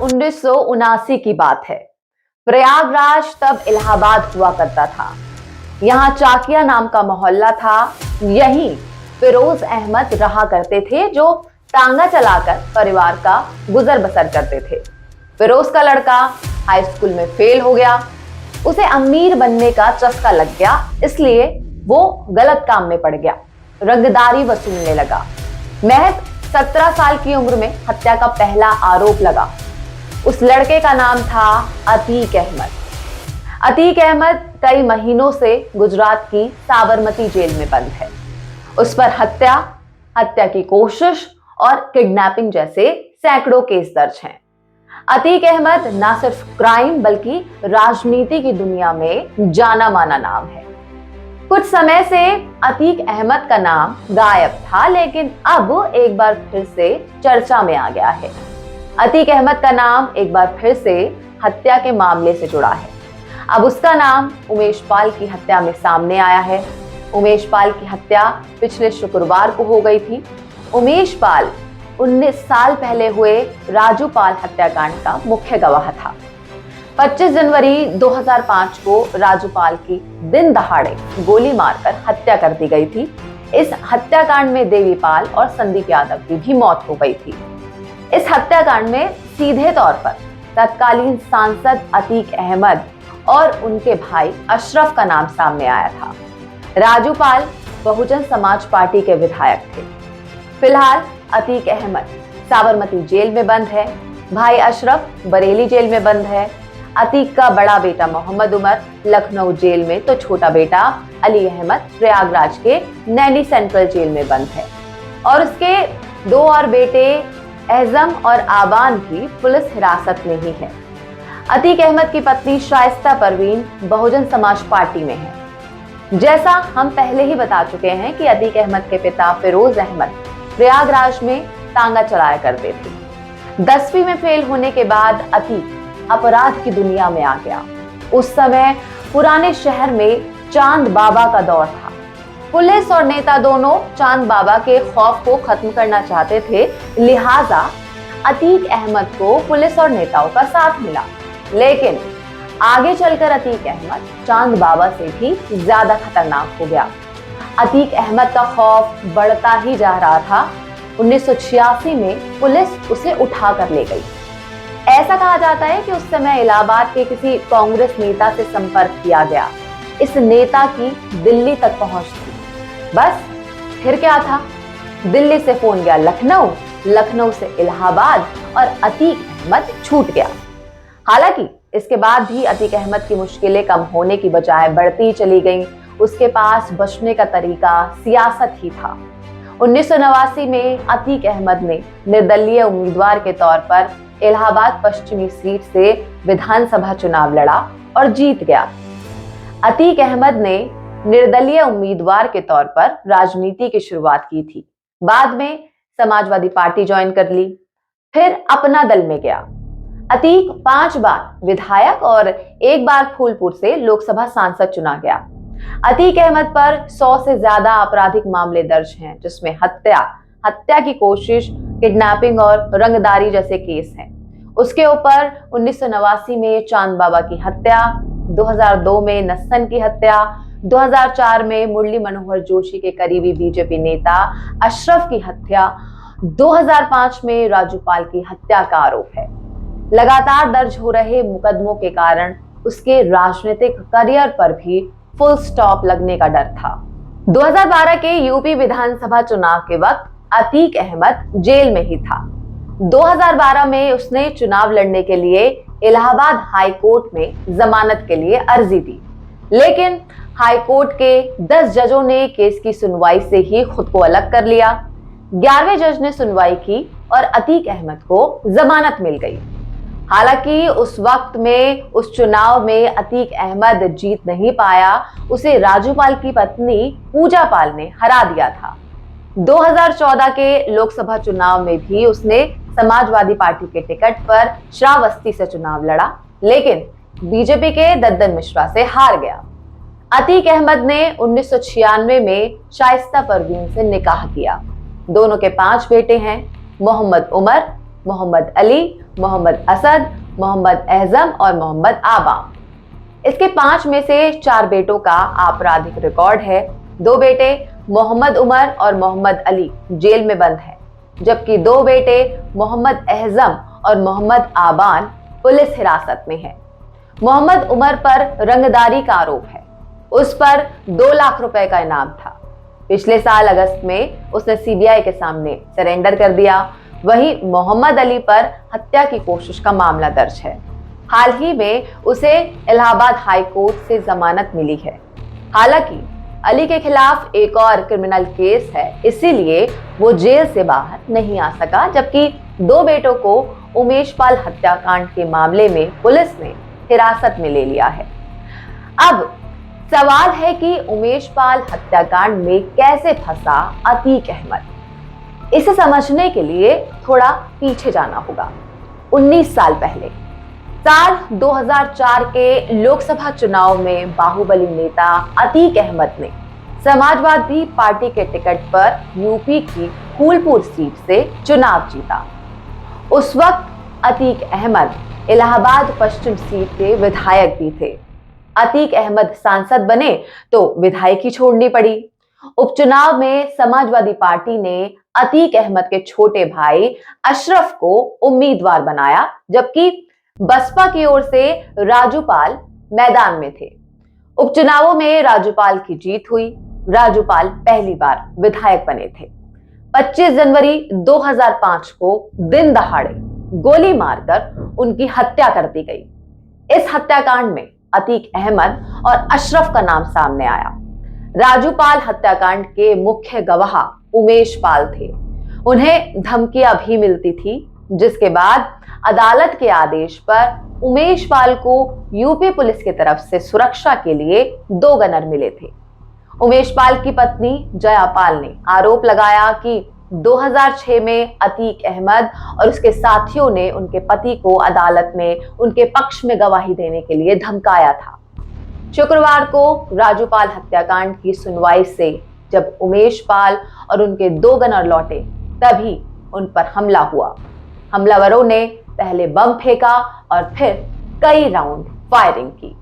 1979 की बात है। प्रयागराज तब इलाहाबाद हुआ करता था। यहाँ चाकिया नाम का मोहल्ला था। यहीं फिरोज अहमद रहा करते थे, जो टांगा चलाकर परिवार का गुजर बसर करते थे। फिरोज का लड़का हाई स्कूल में फेल हो गया। उसे अमीर बनने का चस्का लग गया, इसलिए वो गलत काम में पड़ गया, रंगदारी वसूलने लगा। महज 17 साल की उम्र में हत्या का पहला आरोप लगा। उस लड़के का नाम था अतीक अहमद। अतीक अहमद कई महीनों से गुजरात की साबरमती जेल में बंद है। उस पर हत्या, हत्या की कोशिश और किडनैपिंग जैसे सैकड़ों केस दर्ज हैं। अतीक अहमद ना सिर्फ क्राइम बल्कि राजनीति की दुनिया में जाना माना नाम है। कुछ समय से अतीक अहमद का नाम गायब था, लेकिन अब एक बार फिर से चर्चा में आ गया है। अतीक अहमद का नाम एक बार फिर से हत्या के मामले से जुड़ा है। अब उसका नाम उमेश पाल की हत्या में सामने आया है। उमेश पाल की हत्या पिछले शुक्रवार को हो गई थी। उमेश पाल 19 साल पहले हुए राजू पाल हत्याकांड का मुख्य गवाह था। 25 जनवरी 2005 को राजू पाल की दिन दहाड़े गोली मारकर हत्या कर दी गई थी। इस हत्याकांड में देवी पाल और संदीप यादव की भी मौत हो गई थी। इस हत्याकांड में सीधे तौर पर तत्कालीन सांसद अतीक अहमद और उनके भाई अशरफ का नाम सामने आया था। राजू पाल बहुजन समाज पार्टी के विधायक थे। फिलहाल अतीक अहमद साबरमती जेल में बंद है। भाई अशरफ बरेली जेल में बंद है। अतीक का बड़ा बेटा मोहम्मद उमर लखनऊ जेल में, तो छोटा बेटा अली अहमद प्रयागराज के नैनी सेंट्रल जेल में बंद है। और उसके 2 और बेटे एज़म और आबान भी पुलिस हिरासत में ही है। अतीक अहमद की पत्नी शाइस्ता परवीन बहुजन समाज पार्टी में है। जैसा हम पहले ही बता चुके हैं कि अतीक अहमद के पिता फिरोज अहमद प्रयागराज में टांगा चलाया करते थे। 10वीं में फेल होने के बाद अतीक अपराध की दुनिया में आ गया। उस समय पुराने शहर में चांद बाबा का दौर था। पुलिस और नेता दोनों चांद बाबा के खौफ को खत्म करना चाहते थे, लिहाजा अतीक अहमद को पुलिस और नेताओं का साथ मिला। लेकिन आगे चलकर अतीक अहमद चांद बाबा से भी ज्यादा खतरनाक हो गया। अतीक अहमद का खौफ बढ़ता ही जा रहा था। 1986 में पुलिस उसे उठा कर ले गई। ऐसा कहा जाता है कि उस समय इलाहाबाद के किसी कांग्रेस नेता से संपर्क किया गया। इस नेता की दिल्ली तक पहुंच थी। बस फिर क्या था, दिल्ली से फोन गया लखनऊ, लखनऊ से इलाहाबाद और अतीक अहमद छूट गया। हालांकि इसके बाद भी अतीक अहमद की मुश्किलें कम होने की बजाय बढ़ती चली गईं। उसके पास बचने का तरीका सियासत ही था। 1989 में अतीक अहमद ने निर्दलीय उम्मीदवार के तौर पर इलाहाबाद पश्चिमी सीट से विधानसभा चुनाव लड़ा और जीत गया। अतीक अहमद ने निर्दलीय उम्मीदवार के तौर पर राजनीति की शुरुआत की थी। बाद में समाजवादी पार्टी ज्वाइन कर ली, फिर अपना दल में गया। अतीक 5 बार विधायक और 1 बार फूलपुर से लोकसभा सांसद चुना गया। अतीक अहमद पर 100 से ज्यादा आपराधिक मामले दर्ज हैं, जिसमें हत्या की कोशिश, किडनैपिंग और रंगदारी जैसे केस हैं। उसके ऊपर 1989 में चांद बाबा की हत्या, 2002 में नस्सन की हत्या, 2004 में मुरली मनोहर जोशी के करीबी बीजेपी नेता अशरफ की हत्या, 2005 में राजू पाल की हत्या का आरोप है। लगातार दर्ज हो रहे मुकदमों के कारण उसके राजनीतिक करियर पर भी फुल स्टॉप लगने का डर था। 2012 के यूपी विधानसभा चुनाव के वक्त अतीक अहमद जेल में ही था। 2012 में उसने चुनाव लड़ने के लिए इलाहाबाद हाई कोर्ट में जमानत के लिए अर्जी दी, लेकिन हाई कोर्ट के 10 जजों ने केस की सुनवाई से ही खुद को अलग कर लिया। 11वें जज ने सुनवाई की और अतीक अहमद को जमानत मिल गई। हालांकि उस वक्त में उस चुनाव में अतीक अहमद जीत नहीं पाया। उसे राजू पाल की पत्नी पूजा पाल ने हरा दिया था। 2014 के लोकसभा चुनाव में भी उसने समाजवादी पार्टी के टिकट पर श्रावस्ती से चुनाव लड़ा, लेकिन बीजेपी के दद्दन मिश्रा से हार गया। अतीक अहमद ने 1996 में शाइस्ता परवीन से निकाह किया। दोनों के 5 बेटे हैं, मोहम्मद उमर, मोहम्मद अली, मोहम्मद असद, मोहम्मद एहजम और मोहम्मद आबाम। इसके 5 में से 4 बेटों का आपराधिक रिकॉर्ड है। 2 बेटे मोहम्मद उमर और मोहम्मद अली जेल में बंद हैं, जबकि 2 बेटे मोहम्मद एहजम और मोहम्मद आबान पुलिस हिरासत में हैं। मोहम्मद उमर पर रंगदारी का आरोप है। उस पर 2 लाख रुपए का इनाम था। पिछले साल अगस्त में उसने सीबीआई के सामने सरेंडर कर दिया। वहीं मोहम्मद अली पर हत्या की कोशिश का मामला दर्ज है। हाल ही में उसे इलाहाबाद हाई कोर्ट से जमानत मिली है। हालांकि अली के खिलाफ एक और क्रिमिनल केस है, इसीलिए वो जेल से बाहर नहीं आ सका, जबकि 2 बेटों को उमेश पाल हत्याकांड के मामले में पुलिस ने हिरासत में ले लिया है। अब सवाल है कि उमेश पाल हत्याकांड में कैसे फंसा अतीक अहमद। इसे समझने के लिए थोड़ा पीछे जाना होगा। 19 साल पहले साल 2004 के लोकसभा चुनाव में बाहुबली नेता अतीक अहमद ने समाजवादी पार्टी के टिकट पर यूपी की फूलपुर सीट से चुनाव जीता। उस वक्त अतीक अहमद इलाहाबाद पश्चिम सीट के विधायक भी थे। अतीक अहमद सांसद बने तो विधायकी छोड़नी पड़ी। उपचुनाव में समाजवादी पार्टी ने अतीक अहमद के छोटे भाई अशरफ को उम्मीदवार बनाया, जबकि बसपा की ओर से राजूपाल मैदान में थे। उपचुनावों में राजूपाल की जीत हुई। राजूपाल पहली बार विधायक बने थे। 25 जनवरी 2005 को दिन दहाड़े गोली मारकर उनकी हत्या कर दी गई। इस हत्याकांड में अतीक अहमद और अशरफ का नाम सामने आया। राजूपाल हत्याकांड के मुख्य गवाह उमेश पाल थे। उन्हें धमकियां भी मिलती थी, जिसके बाद अदालत के आदेश पर उमेश पाल को यूपी पुलिस की तरफ से सुरक्षा के लिए 2 गनर मिले थे। उमेश पाल की पत्नी जया पाल ने आरोप लगाया कि 2006 में अतीक अहमद और उसके साथियों ने उनके पति को अदालत में उनके पक्ष में गवाही देने के लिए धमकाया था। शुक्रवार को राजूपाल हत्याकांड की सुनवाई से जब उमेश पाल और उनके 2 गनर लौटे, तभी उन पर हमला हुआ। हमलावरों ने पहले बम फेंका और फिर कई राउंड फायरिंग की।